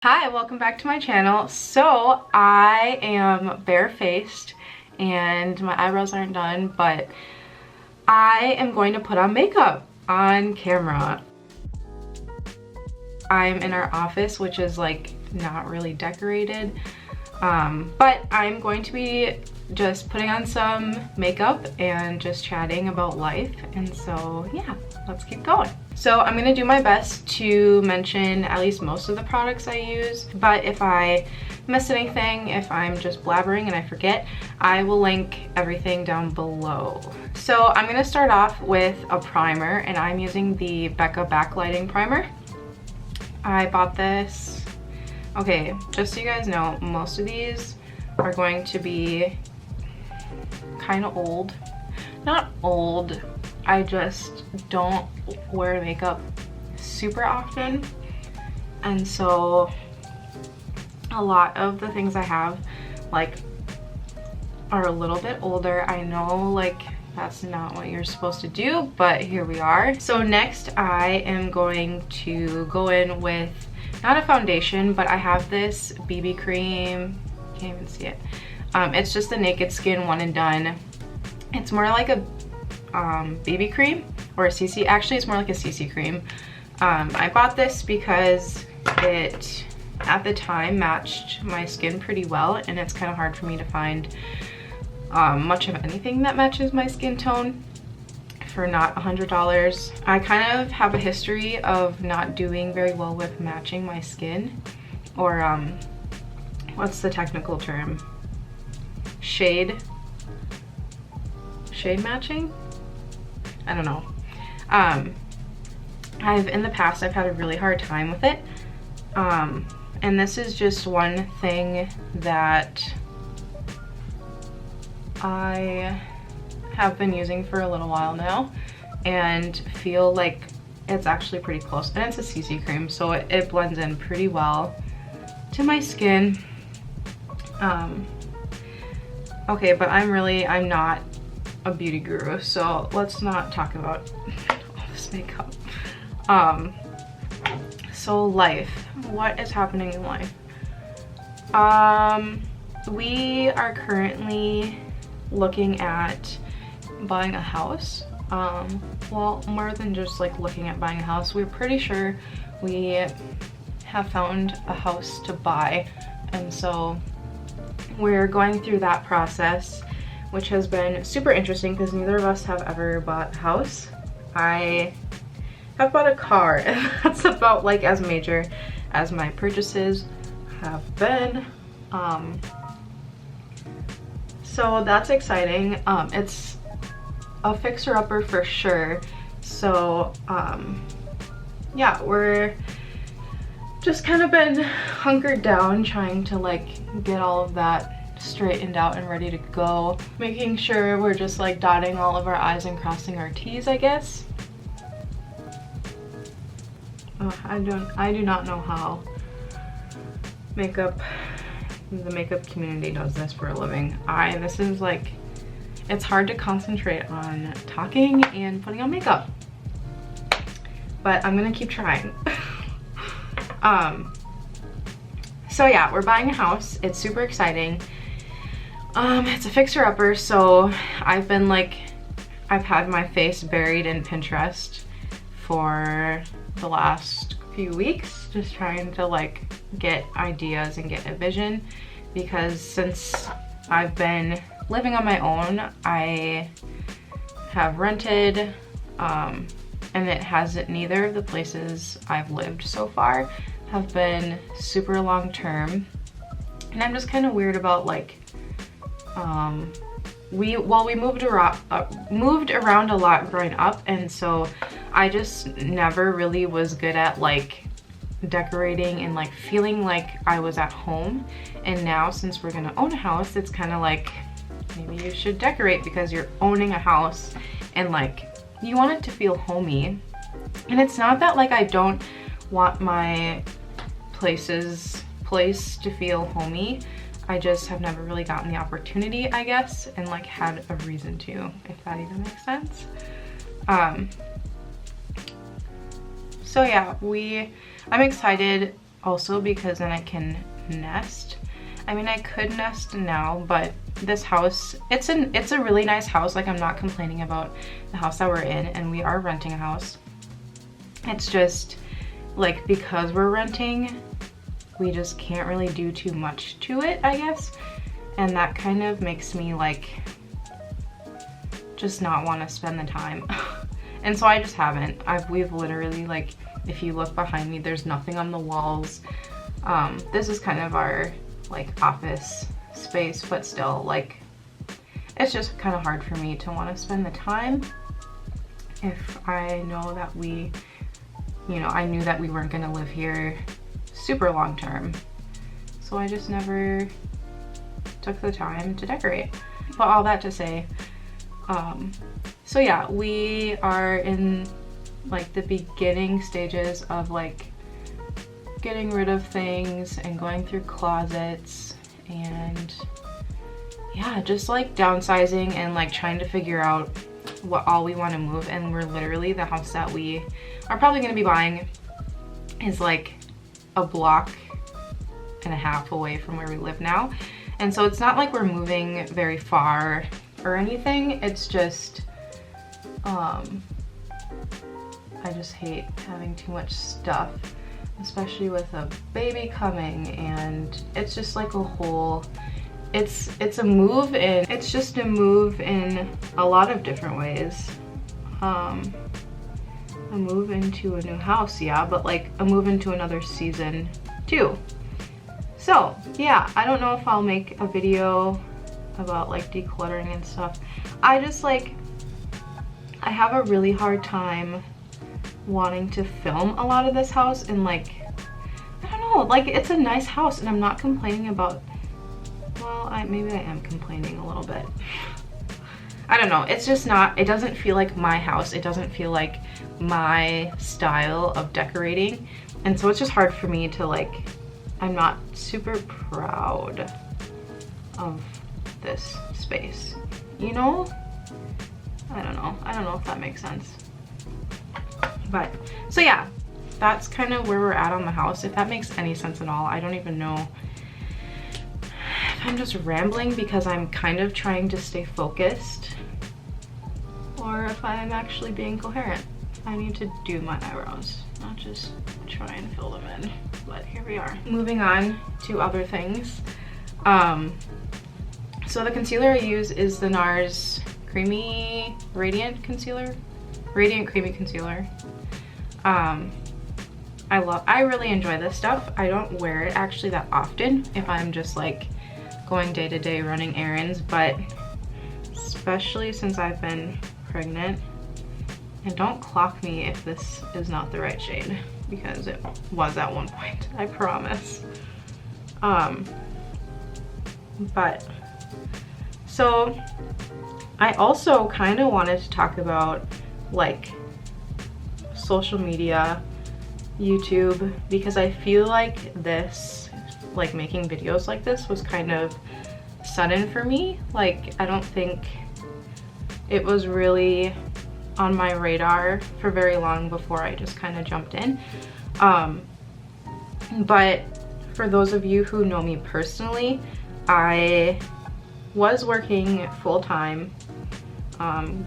Hi, welcome back to my channel. So I am barefaced and my eyebrows aren't done, but I am going to put on makeup on camera. I'm in our office, which is like not really decorated, but I'm going to be just putting on some makeup and just chatting about life. And so yeah, let's keep going. So I'm gonna do my best to mention at least most of the products I use, but if I miss anything, if I'm just blabbering and I forget, I will link everything down below. So I'm gonna start off with a primer, and I'm using the Vsco backlighting primer. I bought this, okay, just so you guys know, most of these are going to be kind of old. Not old, I just don't wear makeup super often, and so a lot of the things I have like are a little bit older. I know like that's not what you're supposed to do, but here we are. So next I am going to go in with not a foundation, but I have this BB cream, can't even see it. It's just the Naked Skin One and Done. It's more like a BB cream or a CC. Actually, it's more like a CC cream. I bought this because it at the time matched my skin pretty well, and it's kind of hard for me to find much of anything that matches my skin tone for not $100. I kind of have a history of not doing very well with matching my skin, or what's the technical term? Shade matching? I don't know. In the past I've had a really hard time with it. And this is just one thing that I have been using for a little while now and feel like it's actually pretty close. And it's a CC cream, so it blends in pretty well to my skin. Okay, but I'm not a beauty guru, so let's not talk about all this makeup. So life, what is happening in life? We are currently looking at buying a house. Well, more than just like looking at buying a house, we're pretty sure we have found a house to buy, and so we're going through that process, which has been super interesting because neither of us have ever bought a house. I have bought a car, and that's about like as major as my purchases have been. So that's exciting. It's a fixer-upper for sure. So yeah, we're just kind of been hunkered down trying to like get all of that straightened out and ready to go, making sure we're just like dotting all of our I's and crossing our T's, I guess. I do not know how the makeup community does this for a living. This is like, it's hard to concentrate on talking and putting on makeup, but I'm gonna keep trying. So yeah, we're buying a house. It's super exciting. It's a fixer-upper, so I've had my face buried in Pinterest for the last few weeks, just trying to like get ideas and get a vision, because since I've been living on my own, I have rented, and neither of the places I've lived so far have been super long term, and I'm just kind of weird about like we moved around a lot growing up, and so I just never really was good at like decorating and like feeling like I was at home. And now since we're gonna own a house, it's kind of like maybe you should decorate because you're owning a house and like you want it to feel homey. And it's not that like I don't want my place to feel homey. I just have never really gotten the opportunity, I guess, and like had a reason to, if that even makes sense. So yeah, I'm excited also because then I can nest. I mean, I could nest now, but this house, it's a really nice house. Like, I'm not complaining about the house that we're in, and we are renting a house. It's just like, because we're renting, we just can't really do too much to it, I guess. And that kind of makes me like just not want to spend the time. And so I just haven't. We've literally, like, if you look behind me, there's nothing on the walls. This is kind of our like office space, but still, like, it's just kind of hard for me to want to spend the time if I know that we, you know, I knew that we weren't going to live here super long term. So I just never took the time to decorate. But all that to say, so yeah, we are in like the beginning stages of like getting rid of things and going through closets, and yeah, just like downsizing and like trying to figure out what all we want to move. And we're literally, the house that we are probably going to be buying is like a block and a half away from where we live now. And so it's not like we're moving very far or anything. It's just, I just hate having too much stuff, especially with a baby coming, and it's just like a whole, it's a move in, it's just a move in a lot of different ways. A move into a new house, yeah, but like a move into another season too. So yeah, I don't know if I'll make a video about like decluttering and stuff. I just like, I have a really hard time wanting to film a lot of this house, and like, I don't know, like, it's a nice house and I'm not complaining about, well, maybe I am complaining a little bit. I don't know, it's just not, it doesn't feel like my house. It doesn't feel like my style of decorating. And so it's just hard for me to like, I'm not super proud of this space, you know? I don't know if that makes sense. But, so yeah, that's kind of where we're at on the house, if that makes any sense at all. I don't even know if I'm just rambling because I'm kind of trying to stay focused, or if I'm actually being coherent. I need to do my eyebrows, not just try and fill them in, but here we are. Moving on to other things. So the concealer I use is the NARS Creamy Radiant Concealer. Radiant Creamy Concealer. I really enjoy this stuff. I don't wear it actually that often if I'm just like going day to day running errands, but especially since I've been pregnant, and don't clock me if this is not the right shade, because it was at one point, I promise. But so I also kind of wanted to talk about like social media, YouTube, because I feel like this, like making videos like this was kind of sudden for me. Like, I don't think it was really on my radar for very long before I just kind of jumped in. But for those of you who know me personally, I was working full-time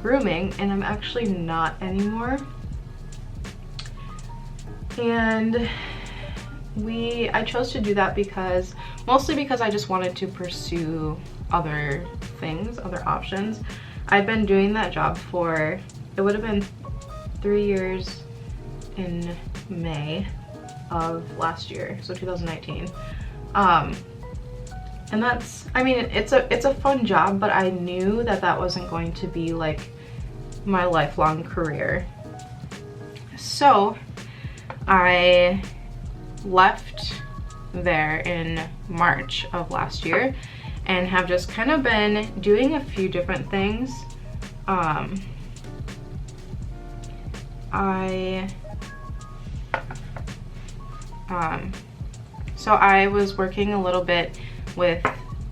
grooming, and I'm actually not anymore. And I chose to do that because, mostly because I just wanted to pursue other things, other options. I've been doing that job for, it would have been 3 years in May of last year, so 2019. And that's, I mean, it's a fun job, but I knew that that wasn't going to be like my lifelong career. So I left there in March of last year and have just kind of been doing a few different things. So I was working a little bit with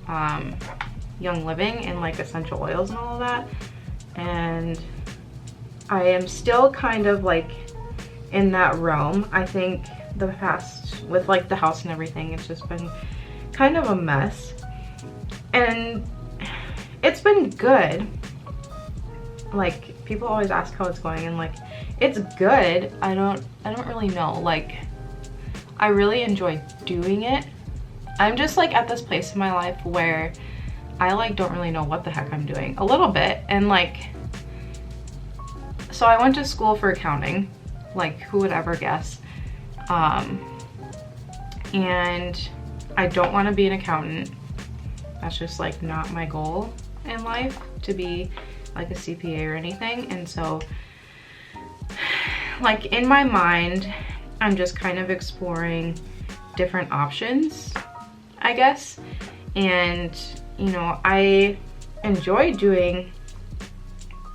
Young Living and like essential oils and all of that, and I am still kind of like in that realm. I think the past with like the house and everything, it's just been kind of a mess. And it's been good. Like, people always ask how it's going, and like, it's good. I don't really know. Like, I really enjoy doing it. I'm just like at this place in my life where I like don't really know what the heck I'm doing a little bit. And like, so I went to school for accounting, like who would ever guess? And I don't want to be an accountant. That's just like not my goal in life, to be like a CPA or anything. And so like in my mind, I'm just kind of exploring different options, I guess. And you know, I enjoy doing,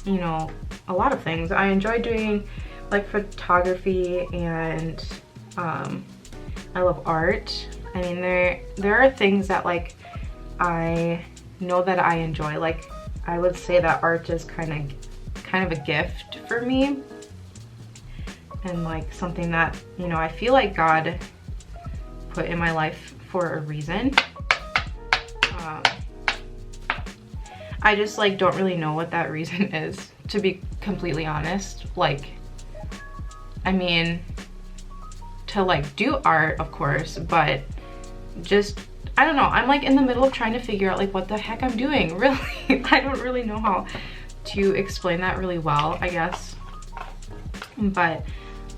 you know, a lot of things. I enjoy doing like photography, and I love art. I mean, there are things that like I know that I enjoy. Like, I would say that art is kind of a gift for me, and like something that, you know, I feel like God put in my life for a reason. I just like don't really know what that reason is, to be completely honest. Like, I mean, to like do art, of course, but just, I don't know. I'm like in the middle of trying to figure out like what the heck I'm doing, really. I don't really know how to explain that really well, I guess. But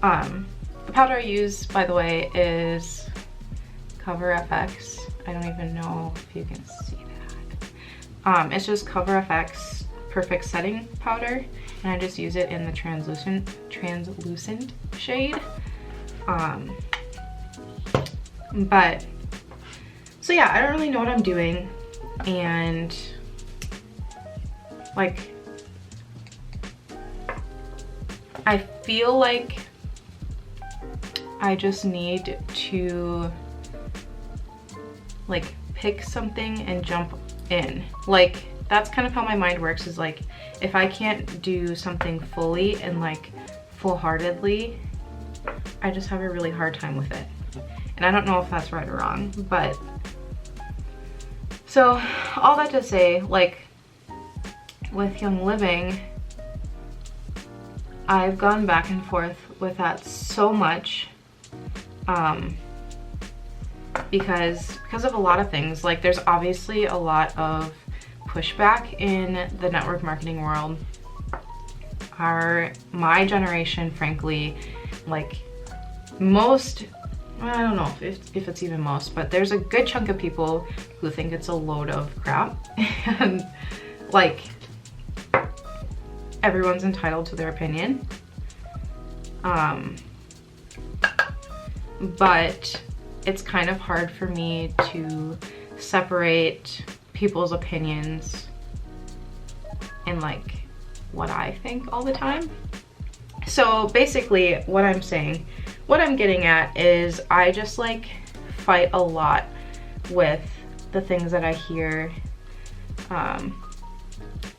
the powder I use, by the way, is Cover FX. I don't even know if you can see that. It's just Cover FX Perfect Setting Powder, and I just use it in the translucent shade. But so yeah, I don't really know what I'm doing, and like I feel like I just need to like pick something and jump in. Like, that's kind of how my mind works, is like if I can't do something fully and like full-heartedly, I just have a really hard time with it. And I don't know if that's right or wrong, but so all that to say, like with Young Living, I've gone back and forth with that so much, because of a lot of things. Like, there's obviously a lot of pushback in the network marketing world. My generation, frankly, like most, I don't know if it's even most, but there's a good chunk of people who think it's a load of crap. And like, everyone's entitled to their opinion. But it's kind of hard for me to separate people's opinions and like what I think all the time. So basically what I'm getting at is I just like fight a lot with the things that I hear.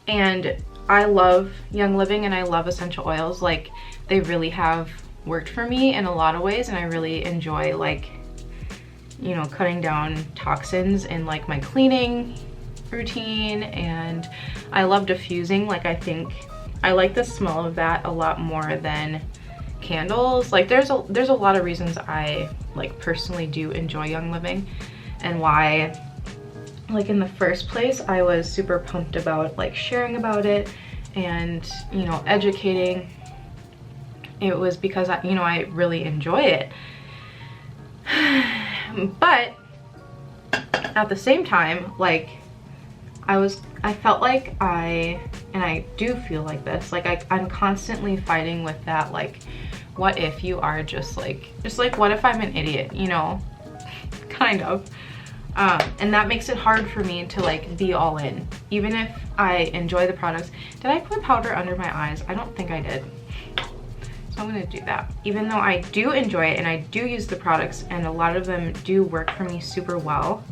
And I love Young Living and I love essential oils. Like, they really have worked for me in a lot of ways, and I really enjoy like, you know, cutting down toxins in like my cleaning routine, and I love diffusing. Like, I think I like the smell of that a lot more than candles. Like, there's a lot of reasons I like personally do enjoy Young Living, and why like in the first place I was super pumped about like sharing about it and, you know, educating. It was because I, you know, I really enjoy it. But at the same time, like I felt like and I do feel like this, like I'm constantly fighting with that, like, what if you are just like what if I'm an idiot, you know, kind of. And that makes it hard for me to like be all in, even if I enjoy the products. Did I put powder under my eyes? I don't think I did. So I'm gonna do that. Even though I do enjoy it and I do use the products and a lot of them do work for me super well,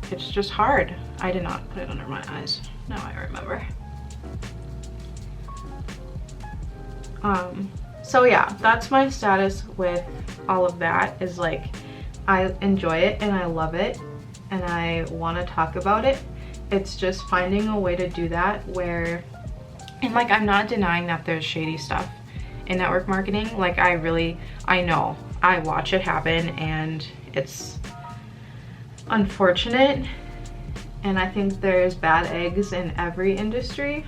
it's just hard. I did not put it under my eyes. Now I remember. So yeah, that's my status with all of that is like, I enjoy it and I love it and I want to talk about it. It's just finding a way to do that where, and like, I'm not denying that there's shady stuff in network marketing. Like, I know, I watch it happen and it's unfortunate. And I think there's bad eggs in every industry.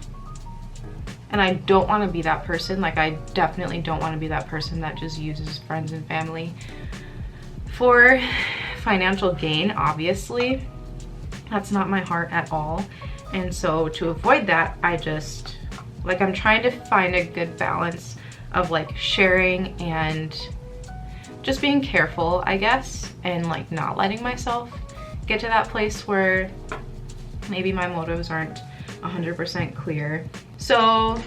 And I don't want to be that person. Like, I definitely don't want to be that person that just uses friends and family for financial gain, obviously. That's not my heart at all. And so to avoid that, I just, like, I'm trying to find a good balance of like sharing and just being careful, I guess, and like not letting myself get to that place where maybe my motives aren't 100% clear. So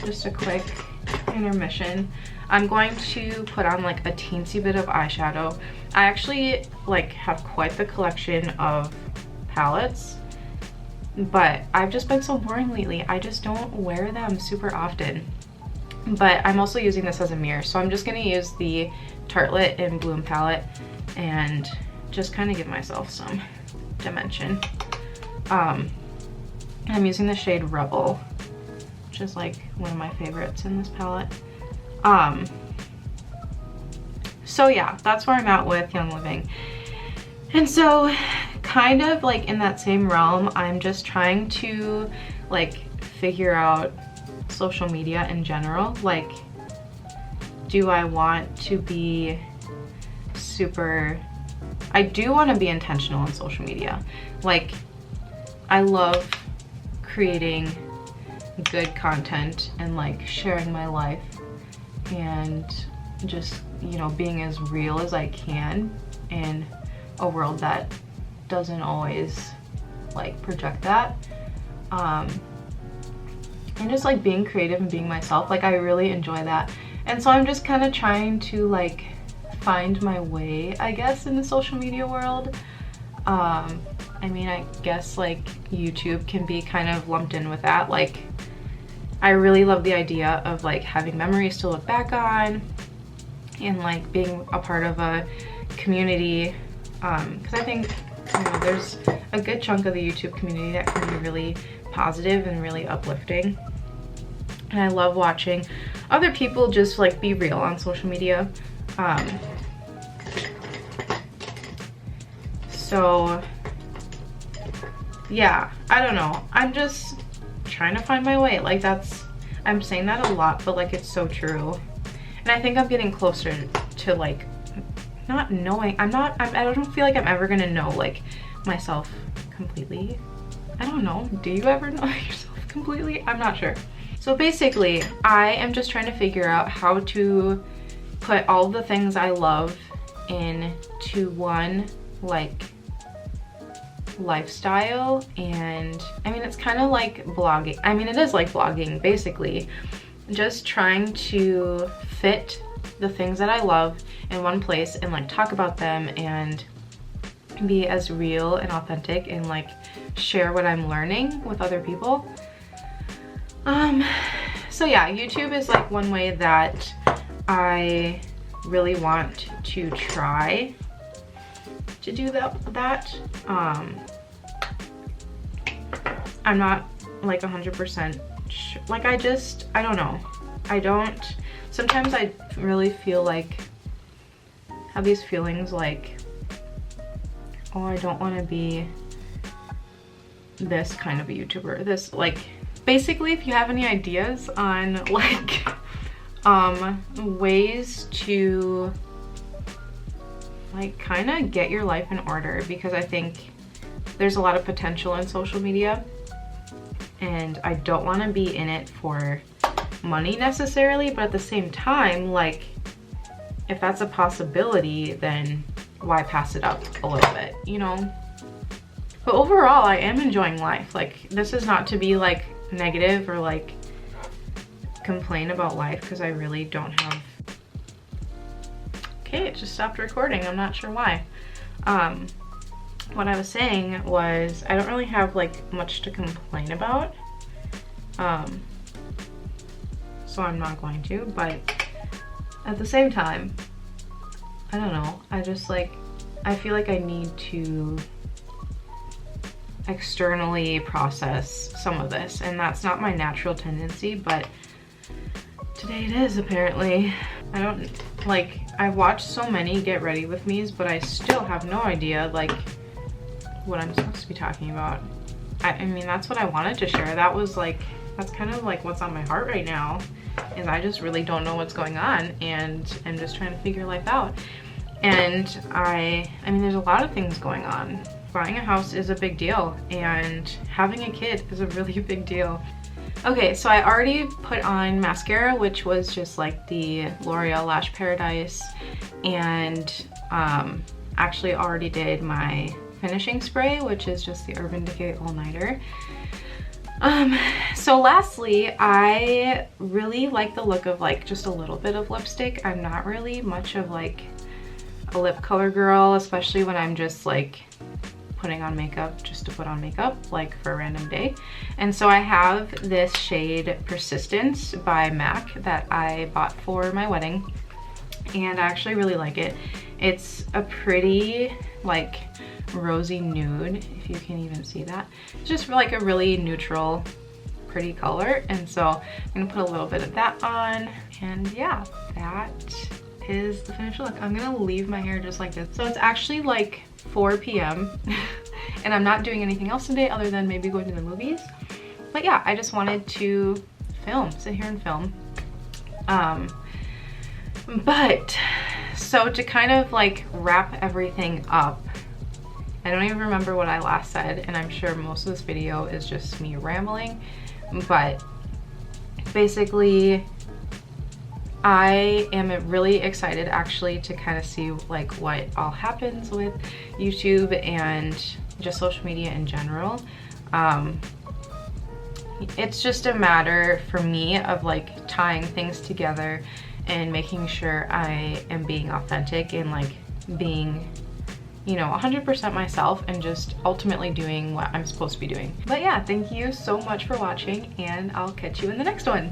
just a quick intermission. I'm going to put on like a teensy bit of eyeshadow. I actually like have quite the collection of palettes, but I've just been so boring lately. I just don't wear them super often. But I'm also using this as a mirror, so I'm just gonna use the Tartelette in Bloom palette and just kind of give myself some dimension. I'm using the shade Rebel, which is like one of my favorites in this palette. So yeah, that's where I'm at with Young Living. And so kind of like in that same realm, I'm just trying to like figure out social media in general. Like, do I want to be I do want to be intentional on social media. Like, I love creating good content and like sharing my life and just, you know, being as real as I can in a world that doesn't always like project that. And just like being creative and being myself, like I really enjoy that. And so I'm just kind of trying to like find my way, I guess, in the social media world. I mean, I guess like YouTube can be kind of lumped in with that. Like, I really love the idea of like having memories to look back on and like being a part of a community, because I think, you know, there's a good chunk of the YouTube community that can be really positive and really uplifting. And I love watching other people just like be real on social media. So yeah, I don't know. I'm just trying to find my way. Like, I'm saying that a lot, but like it's so true. And I think I'm getting closer to like not knowing. I don't feel like I'm ever gonna know like myself completely. I don't know. Do you ever know yourself completely? I'm not sure. So basically, I am just trying to figure out how to put all the things I love into one like lifestyle. And I mean, it's kind of like blogging. I mean, it is like blogging, basically. Just trying to fit the things that I love in one place and like talk about them and be as real and authentic and like share what I'm learning with other people. So yeah, YouTube is like one way that I really want to try to do that. I'm not like 100% sure. Like, I don't know. Sometimes I really feel like, have these feelings like, oh, I don't want to be this kind of a YouTuber. This, like, basically, if you have any ideas on like ways to like kind of get your life in order, because I think there's a lot of potential in social media and I don't want to be in it for money necessarily, but at the same time, like, if that's a possibility, then why pass it up a little bit, you know? But overall, I am enjoying life. Like, this is not to be like negative or like complain about life, because I really don't have. Okay, it just stopped recording. I'm not sure why. What I was saying was, I don't really have like much to complain about. So I'm not going to, but at the same time, I don't know, I just like, I feel like I need to externally process some of this, and that's not my natural tendency, but today it is apparently. I don't, like, I've watched so many get ready with me's, but I still have no idea like what I'm supposed to be talking about. I mean, that's what I wanted to share. That was like, that's kind of like what's on my heart right now, is I just really don't know what's going on, and I'm just trying to figure life out. And I mean, there's a lot of things going on. Buying a house is a big deal, and having a kid is a really big deal. Okay, so I already put on mascara, which was just like the L'Oreal Lash Paradise, and actually already did my finishing spray, which is just the Urban Decay All Nighter. So lastly, I really like the look of like just a little bit of lipstick. I'm not really much of like a lip color girl, especially when I'm just like putting on makeup just to put on makeup, like for a random day. And so I have this shade Persistence by MAC that I bought for my wedding, and I actually really like it. It's a pretty like rosy nude, if you can even see that. It's just like a really neutral, pretty color, and so I'm gonna put a little bit of that on, and yeah, that is the finished look. I'm gonna leave my hair just like this. So it's actually like 4 p.m. and I'm not doing anything else today other than maybe going to the movies. But yeah, I just wanted to sit here and film. But so to kind of like wrap everything up, I don't even remember what I last said, and I'm sure most of this video is just me rambling, but basically I am really excited actually to kind of see like what all happens with YouTube and just social media in general. It's just a matter for me of like tying things together and making sure I am being authentic and like being, you know, 100% myself, and just ultimately doing what I'm supposed to be doing. But yeah, thank you so much for watching, and I'll catch you in the next one.